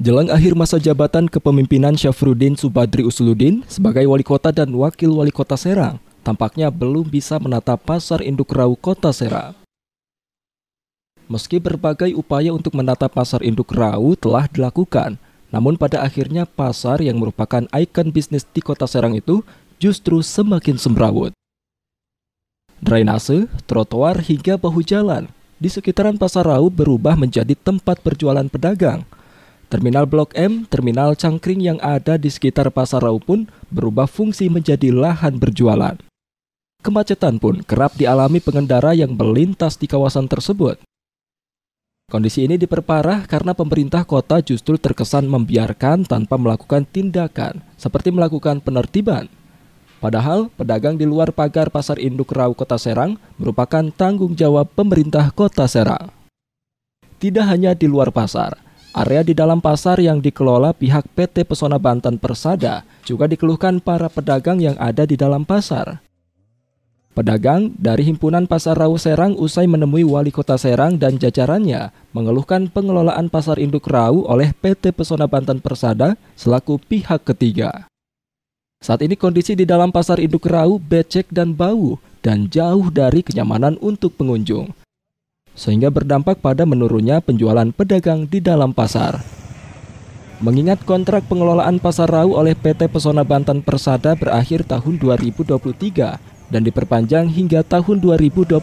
Jelang akhir masa jabatan kepemimpinan Syafruddin Subadri Usluddin sebagai wali kota dan wakil wali kota Serang, tampaknya belum bisa menata pasar induk Rau Kota Serang. Meski berbagai upaya untuk menata pasar induk Rau telah dilakukan, namun pada akhirnya pasar yang merupakan ikon bisnis di Kota Serang itu justru semakin semrawut. Drainase, trotoar hingga bahu jalan di sekitaran Pasar Rau berubah menjadi tempat berjualan pedagang. Terminal Blok M, terminal cangkring yang ada di sekitar Pasar Rau pun berubah fungsi menjadi lahan berjualan. Kemacetan pun kerap dialami pengendara yang melintas di kawasan tersebut. Kondisi ini diperparah karena pemerintah kota justru terkesan membiarkan tanpa melakukan tindakan, seperti melakukan penertiban. Padahal pedagang di luar pagar Pasar Induk Rau Kota Serang merupakan tanggung jawab pemerintah Kota Serang. Tidak hanya di luar pasar, area di dalam pasar yang dikelola pihak PT Pesona Banten Persada juga dikeluhkan para pedagang yang ada di dalam pasar. Pedagang dari Himpunan Pasar Rau Serang usai menemui Wali Kota Serang dan jajarannya mengeluhkan pengelolaan Pasar Induk Rau oleh PT Pesona Banten Persada selaku pihak ketiga. Saat ini kondisi di dalam Pasar Induk Rau becek dan bau dan jauh dari kenyamanan untuk pengunjung, sehingga berdampak pada menurunnya penjualan pedagang di dalam pasar. Mengingat kontrak pengelolaan Pasar Rau oleh PT Pesona Banten Persada berakhir tahun 2023 dan diperpanjang hingga tahun 2029,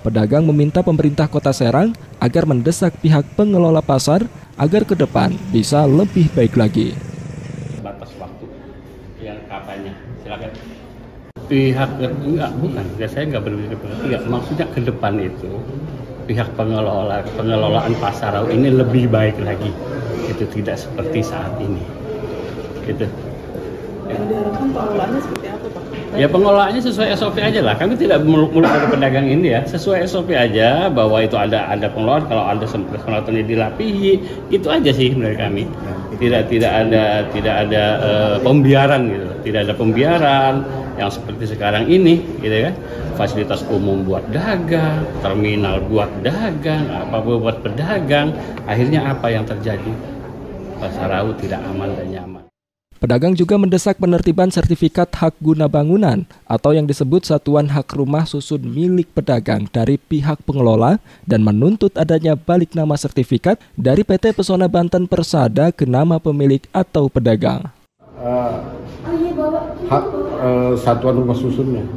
pedagang meminta pemerintah Kota Serang agar mendesak pihak pengelola pasar agar ke depan bisa lebih baik lagi. Batas waktu yang kapannya, silakan. Pihak bukan, saya nggak berpikir enggak, maksudnya ke depan itu pihak pengelolaan Pasar Rau ini lebih baik lagi, itu tidak seperti saat ini, gitu. Yang diharapkan pengelolaannya seperti apa, Pak? Ya pengelolaannya sesuai SOP aja lah. Kami tidak muluk-muluk dari pedagang ini ya. Sesuai SOP aja bahwa itu ada pengelolaan. Kalau ada pengelolaannya dilapihi, itu aja sih dari kami. Tidak ada pembiaran gitu. Tidak ada pembiaran yang seperti sekarang ini, gitu kan. Fasilitas umum buat dagang, terminal buat dagang, apa buat pedagang. Akhirnya apa yang terjadi? Pasar Rau tidak aman dan nyaman. Pedagang juga mendesak penertiban sertifikat hak guna bangunan atau yang disebut satuan hak rumah susun milik pedagang dari pihak pengelola dan menuntut adanya balik nama sertifikat dari PT Pesona Banten Persada ke nama pemilik atau pedagang. Hak satuan rumah susunnya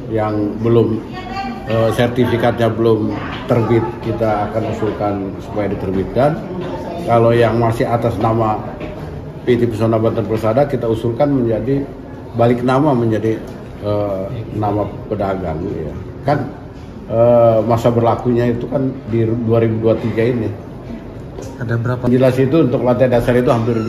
yang belum sertifikatnya belum terbit, kita akan usulkan supaya diterbitkan. Kalau yang masih atas nama PT Pesona Banten Persada, kita usulkan menjadi balik nama menjadi nama pedagang, ya. Kan masa berlakunya itu kan di 2023 ini. Ada berapa? Jelas itu untuk lantai dasar itu hampir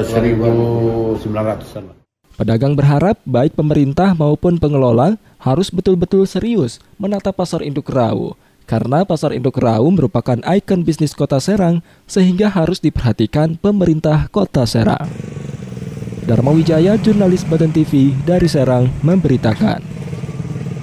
1.900-an. Pedagang berharap baik pemerintah maupun pengelola harus betul-betul serius menata Pasar Induk Rau. Karena Pasar Induk Rau merupakan ikon bisnis Kota Serang sehingga harus diperhatikan pemerintah Kota Serang. Dharma Wijaya, jurnalis Banten TV dari Serang memberitakan.